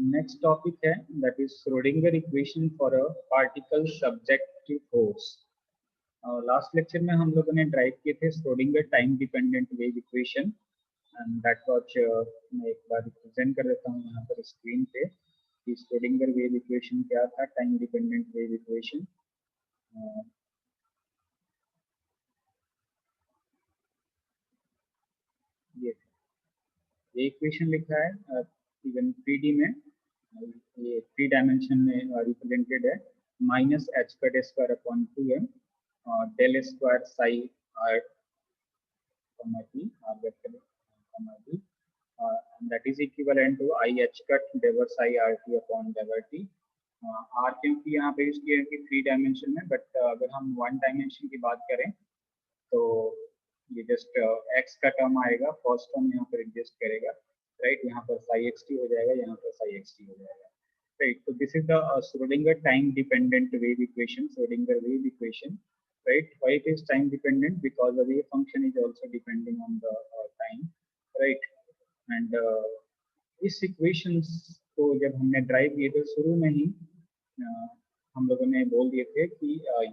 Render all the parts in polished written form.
Next topic है that is Schrodinger equation for a particle subjective force. Last lecture में हम लोगों ने ड्राइव किए थे Schrodinger time dependent wave equation and that was मैं एक बार रिप्रेजेंट कर देता हूँ यहाँ पर स्क्रीन पे कि श्रोडिंगर वेव इक्वेशन क्या था, टाइम डिपेंडेंट वेव इक्वेशन। ये इक्वेशन लिखा है इवन 3D में, ये 3 डायमेंशन में रिप्रेजेंटेड है। Minus h cut square upon 2m del square psi r t r vector t and that is equivalent to I h cut divided psi r t upon divided t। r क्योंकि यहाँ पे use किया है कि 3 dimension में, but अगर हम 1 dimension की बात करें तो ये जस्ट x का टर्म आएगा, फर्स्ट टर्म यहाँ पर एग्जिस्ट करेगा, राइट। यहाँ पर साई एक्स टी हो जाएगा, यहाँ पर साई एक्स टी हो जाएगा, राइट। तो this is the Schrodinger time dependent wave equation, Schrodinger wave equation, right? Why it is time dependent? Because the wave function is also depending on the time, right? And इस equations को जब हमने drive किए तो शुरू में ही हम लोगों ने बोल दिए थे कि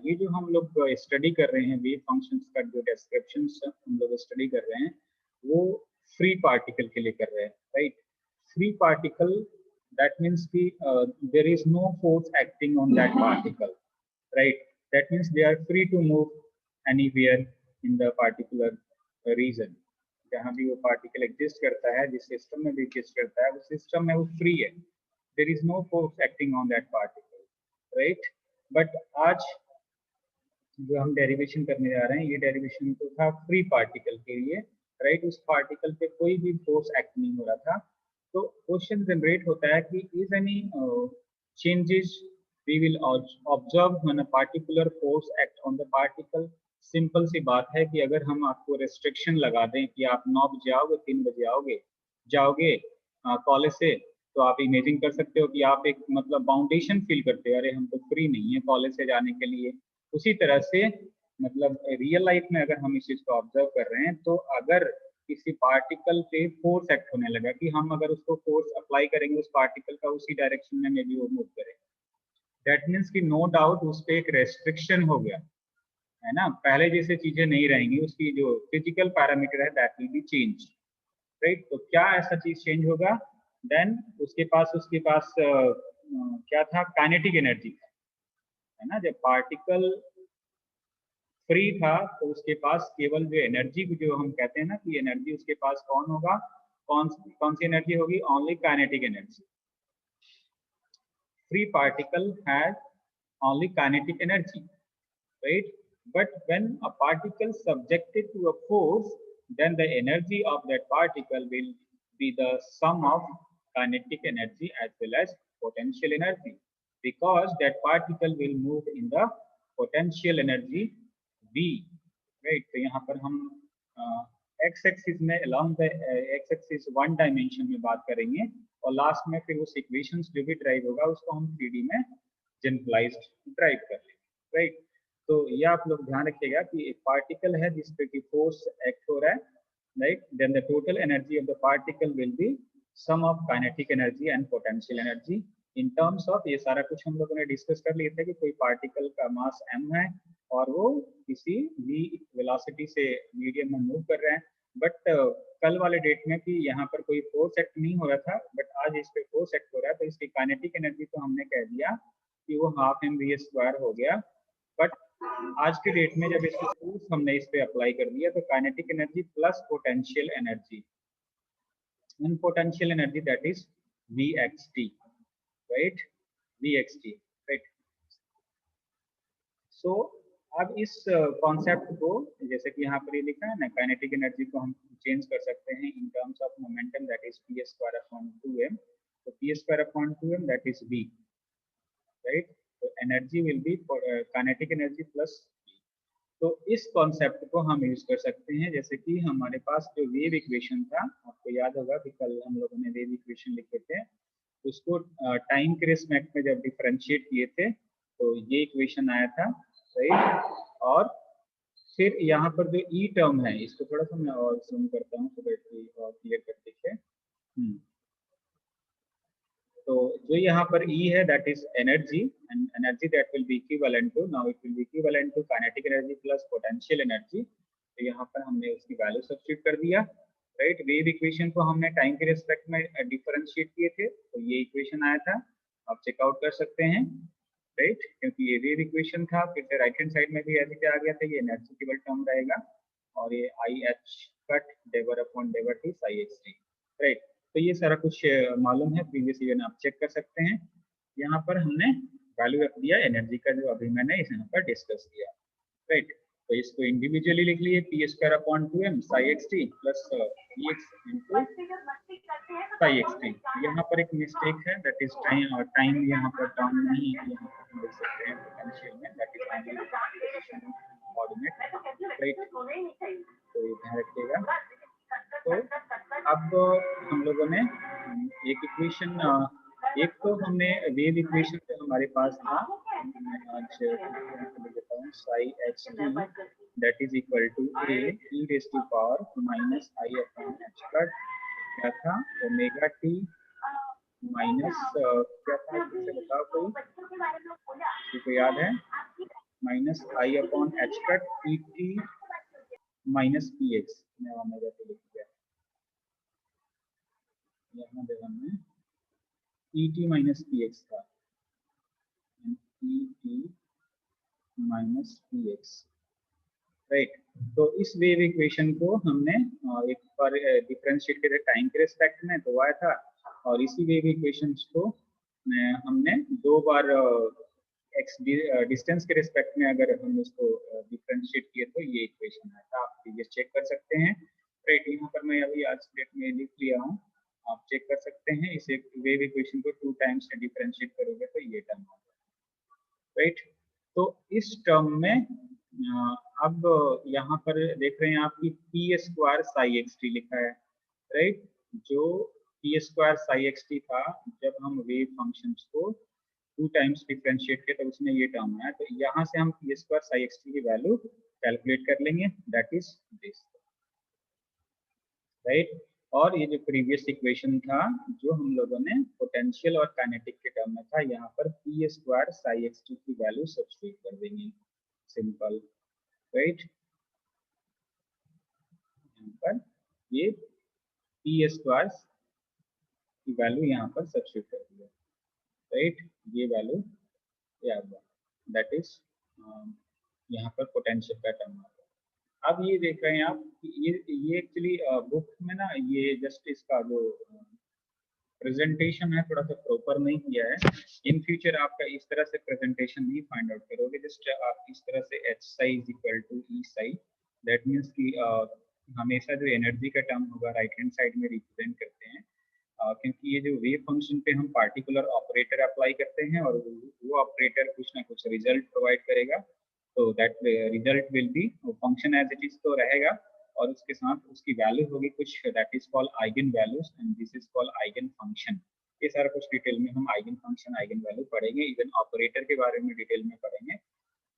ये जो हम लोग स्टडी कर रहे हैं वेव फंक्शंस का जो डिस्क्रिप्शंस हम लोग स्टडी कर रहे हैं वो फ्री पार्टिकल के लिए कर रहे हैं, right. Free particle that means कि there is no force acting on that particle, right. That means they are free to move anywhere in the particular region। जहाँ भी वो पार्टिकल एग्जिस्ट करता है, जिस सिस्टम में भी एग्जिस्ट करता है, उस सिस्टम में वो फ्री है। There is no force acting on that particle, right? But आज जो हम डेरिवेशन करने जा रहे हैं, ये डेरिवेशन तो था फ्री पार्टिकल के लिए, राइट। उस पार्टिकल पे कोई भी फोर्स एक्ट नहीं हो रहा था। तो क्वेश्चन जनरेट होता है कि is any changes we will observe when a particular force act on the particle। Simple सी बात है कि अगर हम आपको रेस्ट्रिक्शन लगा दें कि आप 9 बजे आओगे, 3 बजे जाओगे कॉलेज से, तो आप इमेजिन कर सकते हो कि आप एक मतलब बाउंडेशन फील करते हो, अरे हम तो फ्री नहीं है कॉलेज से जाने के लिए। उसी तरह से मतलब रियल लाइफ में अगर हम इस चीज को ऑब्जर्व कर रहे हैं तो अगर किसी पार्टिकल पे फोर्स एक्ट होने लगा कि हम अगर उसको फोर्स अप्लाई करेंगे उस पार्टिकल का उसी डायरेक्शन में मे बी वो मूव करेगा, दैट मीन्स कि नो डाउट उस पर एक रेस्ट्रिक्शन हो गया है ना। पहले जैसे चीजें नहीं रहेंगी, उसकी जो फिजिकल पैरामीटर है that will B change, right. तो क्या ऐसा चीज चेंज होगा? देन उसके पास क्या था, काइनेटिक एनर्जी था, है ना। जब पार्टिकल फ्री था तो उसके पास केवल जो एनर्जी, जो हम कहते हैं ना कि एनर्जी उसके पास कौन होगा, कौन सी एनर्जी होगी? Only kinetic energy. Free particle has only kinetic energy, right? But when a particle subjected to a force, then the energy of that particle will be the sum of kinetic energy as well as potential energy, because that particle will move in the potential energy V, right? तो यहाँ पर हम x axis में along the x axis 1 dimension में बात करेंगे और last में फिर उस इक्वेशंस जो भी ड्राइव होगा उसको हम 3D में जनरलाइज्ड ड्राइव कर लेंगे, राइट। तो ये आप लोग ध्यान रखिएगा कि एक पार्टिकल है जिस पे की फोर्स एक्ट हो रहा है, right. Then the total energy of the particle will be sum of kinetic energy and potential energy in terms of, ये सारा कुछ हम लोगों ने डिस्कस कर लिया था कि कोई पार्टिकल का मास m है और वो किसी v वेलोसिटी से मीडियम में मूव कर रहे हैं। बट कल वाले डेट में कि यहाँ पर कोई फोर्स एक्ट नहीं हो रहा था, बट आज इस पे फोर्स एक्ट हो रहा है, तो इसकी काइनेटिक एनर्जी तो हमने कह दिया कि वो हाफ mv² हो गया। बट आज के डेट में जब इसको फोर्स हमने इस पे अप्लाई कर दिया तो kinetic energy plus potential energy, and potential energy that is vxt, right, vxt, right. So अब इस कॉन्सेप्ट को जैसे कि यहाँ पर ये लिखा है ना, काइनेटिक एनर्जी को हम चेंज कर सकते हैं in terms of momentum that is p²/2m। तो p²/2m that is v, right. तो energy will be kinetic energy plus v। तो इस कॉन्सेप्ट को हम यूज कर सकते हैं, जैसे कि हमारे पास जो वेव इक्वेशन था, आपको याद होगा कि कल हम लोगों ने वेव इक्वेशन लिखे थे, उसको टाइम के रिस्पेक्ट में जब डिफरेंशिएट किए थे तो ये इक्वेशन आया था, राइट। और फिर यहाँ पर जो ई टर्म है, इसको थोड़ा सा मैं और जूम करता हूँ सो दैट और क्लियर कर दिखे। तो जो यहाँ पर E है that is energy, and energy that will be equivalent to, now it will be equivalent to kinetic energy plus potential energy. तो यहाँ पर हमने उसकी वैल्यू सब्स्टिट्यूट कर दिया, राइट। वेव इक्वेशन को हमने टाइम के रिस्पेक्ट में डिफरेंशिएट किए थे, तो ये इक्वेशन आया था, आप चेकआउट कर सकते हैं, राइट, क्योंकि ये वेव इक्वेशन था। फिर से राइट हैंड साइड में भी ऐसे क्या आ गया था, ये एनर्जी केवल टर्म रहेगा, और ये आई एच कट डेवर अपॉन डेवर t psi x t, right. तो ये सारा कुछ मालूम है, प्रीवियस ईयर आप चेक कर सकते हैं। यहाँ पर हमने वैल्यू रख दिया एनर्जी का, जो अभी मैंने इस यहाँ पर डिस्कस किया, राइट। तो इसको इंडिविजुअली लिख लिए, p square upon 2m psi x t plus e x into psi x t. यहाँ पर एक मिस्टेक है, दैट इज टाइम यहाँ पर टर्म नहीं है, यहाँ पर हम लिख सकते हैं पोटेंशियल में, दैट इज कोऑर्डिनेट, राइट। तो ये ध्यान रखिएगा। तो अब हम लोगों ने एक इक्वेशन, एक तो हमने वेव इक्वेशन जो हमारे पास था, आज देता हूँ psi h t that is equal to A e raise to power minus i upon h cut, क्या था ओमेगा टी माइनस क्या था, किससे बताओ कोई, किसी को याद है, minus i upon h cut e t minus p x, मैं ओमेगा टी लिख दिया यहाँ पे, हमने e t minus p x था, e t minus p x, right. तो इस वेव इक्वेशन को हमने एक बार डिफरेंशिएट किया टाइम के रिस्पेक्ट में, तो आया था, और इसी वेव इक्वेशंस को हमने दो बार एक्स डिस्टेंस के रिस्पेक्ट में अगर हम इसको डिफरेंशिएट किए तो ये इक्वेशन आया था। आप ये चेक कर सकते हैं, राइट। यहाँ पर मैं अभी आज डेट में लिख लिया हूँ, आप चेक कर सकते हैं। इस वेव इक्वेशन को 2 टाइम्स से डिफरेंशिएट करोगे तो ये टर्म होगा, राइट। तो इस टर्म में अब यहाँ पर देख रहे हैं आप कि P square Sai x T लिखा है, राइट। जो P square Sai x T था, जब हम वेव फंक्शंस को 2 टाइम्स डिफरेंशिएट किया तो उसमें ये टर्म आया, तो यहाँ से हम P square Sai x T की वैल्यू कैलकुलेट कर लेंगे, दैट इज दिस, राइट। और ये जो प्रीवियस इक्वेशन था जो हम लोगों ने पोटेंशियल और काइनेटिक के टर्म में था, यहाँ पर P square Sai x T की वैल्यू सब्स्टिट्यूट कर देंगे, सिंपल, राइट। यहाँ पर ये पी स्क्वायर की वैल्यू यहाँ पर सब्स्टिट्यूट कर दिया, राइट। ये वैल्यू याद है, दैट इज यहाँ पर पोटेंशियल का टर्म आ गया। अब ये देख रहे हैं आप, ये एक्चुअली बुक में ना, ये जस्ट इसका जो प्रेजेंटेशन है थोड़ा सा प्रॉपर नहीं किया है। इन फ्यूचर आपका इस तरह से प्रेजेंटेशन नहीं फाइंड आउट करोगे, जस्ट आप इस तरह से H psi is equal to E psi, that means कि हमेशा जो एनर्जी का टर्म होगा राइट हैंड साइड में रिप्रेजेंट करते हैं, क्योंकि ये जो वेव फंक्शन पे हम पार्टिकुलर ऑपरेटर अप्लाई करते हैं और वो ऑपरेटर कुछ ना कुछ रिजल्ट प्रोवाइड करेगा, तो that result will be function as it is तो रहेगा, और उसके साथ उसकी वैल्यू होगी कुछ, that is called eigen values and this is called eigen function. ये सारा कुछ डिटेल में हम आइगन फंक्शन आइगन वैल्यू पढ़ेंगे, इवन ऑपरेटर के बारे में डिटेल में पढ़ेंगे,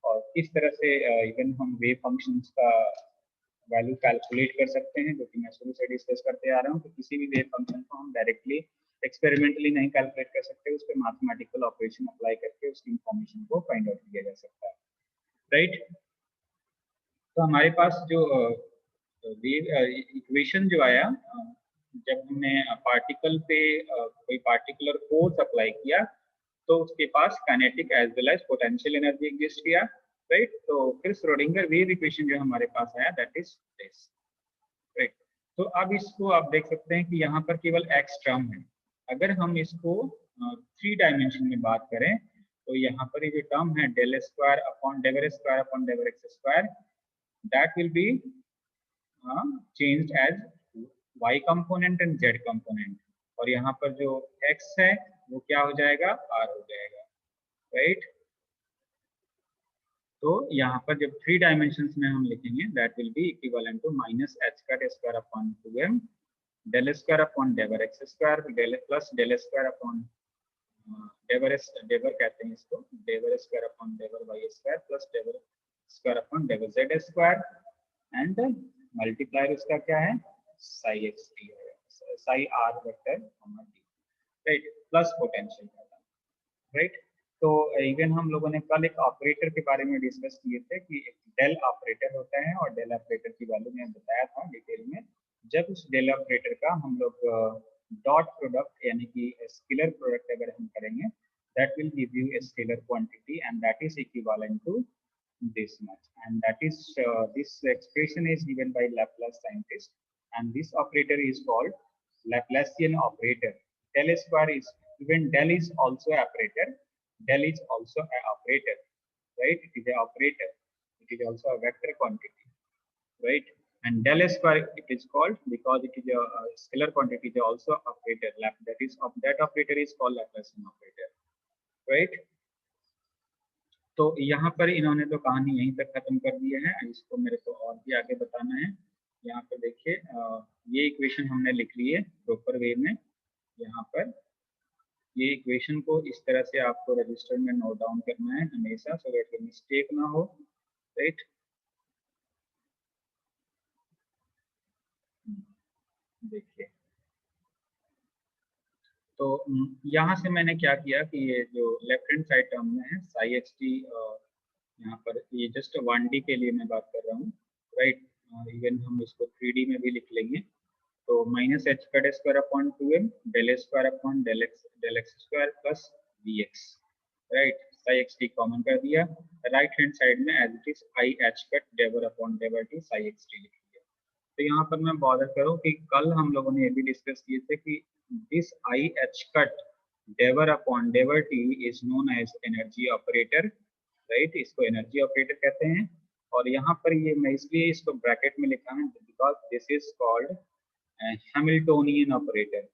और किस तरह से इवन हम वेव फंक्शंस का वैल्यू कैलकुलेट कर सकते हैं, जो कि मैं शुरू से डिस्कस करते आ रहा हूँ। तो किसी भी वेव फंक्शन को हम डायरेक्टली एक्सपेरिमेंटली नहीं कैलकुलेट कर सकते, उस पर मैथमेटिकल ऑपरेशन अप्लाई करके उसकी इंफॉर्मेशन को फाइंड आउट किया जा सकता है, राइट। तो हमारे पास जो इक्वेशन जो आया, जब हमने पार्टिकल पे कोई पार्टिकुलर फोर्स अप्लाई किया तो उसके पास kinetic as well as potential energy exist किया, राइट। तो फिर श्रोडिंगर वेव इक्वेशन जो हमारे पास आया, दैट इज दिस, राइट। तो अब इसको आप देख सकते हैं कि यहाँ पर केवल एक्स टर्म है। अगर हम इसको 3 डायमेंशन में बात करें तो यहाँ पर ये जो टर्म है डेल स्क्वायर अपॉन डेवर x square, that will be changed as y component and z component, और यहाँ पर जो x है वो क्या हो जाएगा, r हो जाएगा, राइट। तो यहाँ पर जब 3 डायमेंशंस में हम लिखेंगे, that will be equivalent to minus h cut square upon 2m del square upon डेवर x square plus del square upon डेवर कहते हैं इसको, डेवर स्क्वायर अपॉन डेवर वाई स्क्वायर प्लस डेवर स्क्वायर अपॉन डेवर जेड स्क्वायर, एंड मल्टीप्लायर उसका क्या है, साई एक्स टी है, psi r vector d. Right, plus potential का टर्म, राइट। तो इवन हम लोगों ने कल एक ऑपरेटर के बारे में डिस्कस किए थे कि एक डेल ऑपरेटर होता है, और डेल ऑपरेटर की वैल्यू मैं बताया था डिटेल में। जब उस डेल ऑपरेटर का हम लोग डॉट प्रोडक्ट यानी कि स्केलर प्रोडक्ट अगर हम करेंगे, that will give you a scalar quantity, and that is equivalent to this much, and that is this expression is given by Laplace scientist, and this operator is called Laplacian operator. Del square is, even del is also operator, del is also an operator, right? It is an operator, it is also a vector quantity, right? And del square it is called because it is a scalar quantity, is also operator. That is of that operator is called Laplacian operator, right? तो यहाँ पर इन्होंने तो कहानी यहीं तक खत्म कर दी है, इसको मेरे को और भी आगे बताना है। यहाँ पर देखिए ये इक्वेशन हमने लिख ली है प्रॉपर वे में। यहाँ पर ये इक्वेशन को इस तरह से आपको रजिस्टर में नोट डाउन करना है हमेशा, सो दैट मिस्टेक ना हो, राइट। देखिए तो यहाँ से मैंने क्या किया कि ये जो लेफ्ट हैंड साइड टर्म में है साई एक्स टी, यहाँ पर ये जस्ट 1D के लिए मैं बात कर रहा हूँ, राइट। इवन हम इसको 3D में भी लिख लेंगे। तो minus h cut square upon 2m del square upon del x square plus v x, right. Psi x t common कर दिया, राइट हैंड साइड में as it is i h cut डेवर अपॉन डेवर टी साई एक्स टी लिख दिया। तो यहाँ पर मैं बॉदर करूँ कि कल हम लोगों ने ये भी डिस्कस किए थे कि दिस आई एच कट डेवर अपॉन डेवर t is known as energy operator, right. इसको एनर्जी ऑपरेटर कहते हैं। और यहाँ पर ये मैं इसलिए इसको ब्रैकेट में लिखा है because this is called Hamiltonian operator,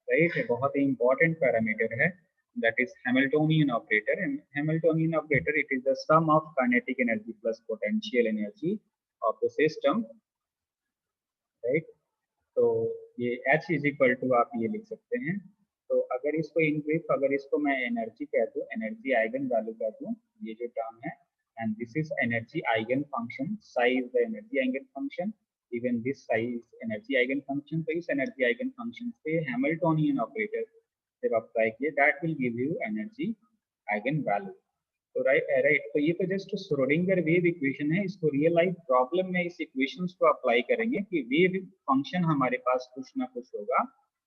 right. बहुत ही इंपॉर्टेंट पैरामीटर है, that is Hamiltonian operator. And Hamiltonian operator, it is the sum of kinetic energy plus potential energy of the system, right? तो ये H is equal to आप ये लिख सकते हैं। तो अगर इसको इन ब्रीफ, अगर इसको मैं एनर्जी कह दूं, एनर्जी आइगन वैल्यू कह दूं, ये जो टर्म है, and this is energy eigen function, Sai is the energy eigen function, even this Sai is energy eigen function. तो इस एनर्जी आइगन फंक्शन पे हैमिल्टोनियन ऑपरेटर जब अप्लाई किए, that will give you energy eigen value. तो right तो ये तो just Schrodinger wave equation है। इसको रियल लाइफ प्रॉब्लम में इस इक्वेशंस को अप्लाई करेंगे कि वेव फंक्शन हमारे पास कुछ ना कुछ होगा,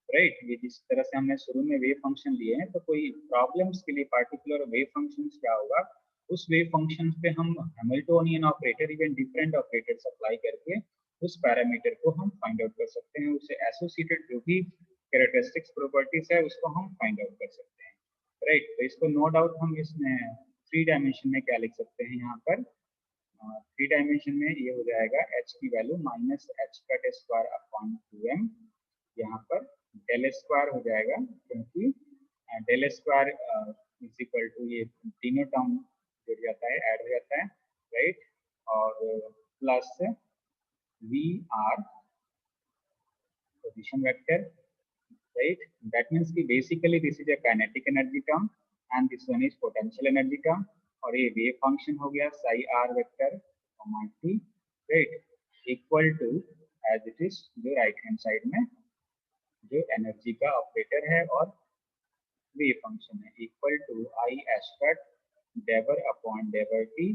राइट। ये जिस तरह से हमने शुरू में वेव फंक्शन लिए हैं, तो कोई प्रॉब्लम्स के लिए पार्टिकुलर वेव फंक्शंस क्या होगा, उस वेव फंक्शन पे हम Hamiltonian operator even different operators apply करके उस पैरामीटर को हम फाइंड आउट कर सकते हैं। उससे एसोसिएटेड जो भी कैरेक्टरिस्टिक्स प्रॉपर्टीज है उसको हम फाइंड आउट कर सकते हैं, राइट। तो इसको नो डाउट हम इसमें 3 डायमेंशन में क्या लिख सकते हैं, यहाँ पर 3 डायमेंशन में ये हो जाएगा h की value minus h cut square upon 2m, यहाँ पर डेल स्क्वायर हो जाएगा क्योंकि del square is equal to ये तीनों टर्म जुड़ जाता है, ऐड हो जाता है, राइट। और plus V r position vector, right? That means कि basically this is a kinetic energy term and this one is potential energy term, और ये wave function हो गया psi r vector comma t, right? Equal to as it is जो right hand side में जो energy का operator है और wave function है, equal to I h cut dever upon dever t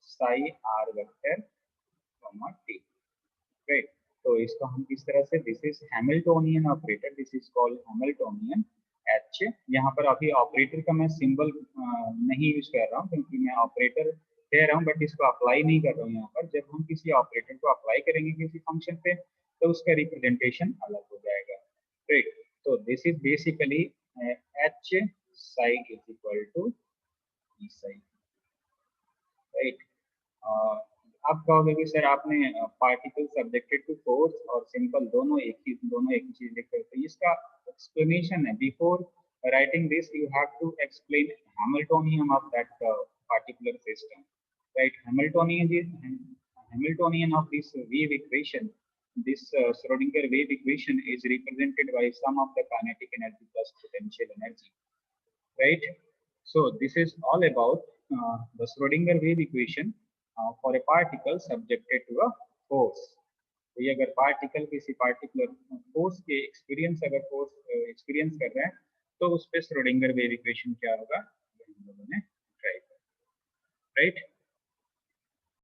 psi r vector comma t, right? तो इसको हम किस तरह से, this is Hamiltonian operator, this is called Hamiltonian H. यहाँ पर अभी ऑपरेटर का मैं सिंबल नहीं यूज कर रहा हूँ क्योंकि मैं ऑपरेटर कह रहा हूँ बट इसको अप्लाई नहीं कर रहा हूँ यहाँ पर। जब हम किसी ऑपरेटर को अप्लाई करेंगे किसी फंक्शन पे तो उसका रिप्रेजेंटेशन अलग हो जाएगा, राइट। तो this is basically H psi is equal to E psi, right. आप कहोगे कि सर आपने पार्टिकल सब्जेक्टेड टू फोर्स और सिंपल दोनों एक ही चीज लिख रहे थे। इसका एक्सप्लेनेशन है, before writing this you have to explain Hamiltonian of that particular system, right? Hamiltonian of this wave equation, this Schrodinger wave equation is represented by sum of the kinetic energy plus potential energy, right? So this is all about the Schrodinger wave equation for a particle subjected to a force, तो ये अगर particle किसी particular force के experience कर रहा है तो उस पर श्रोडिंगर वेव इक्वेशन क्या होगा, हम लोगों ने ट्राई किया, राइट।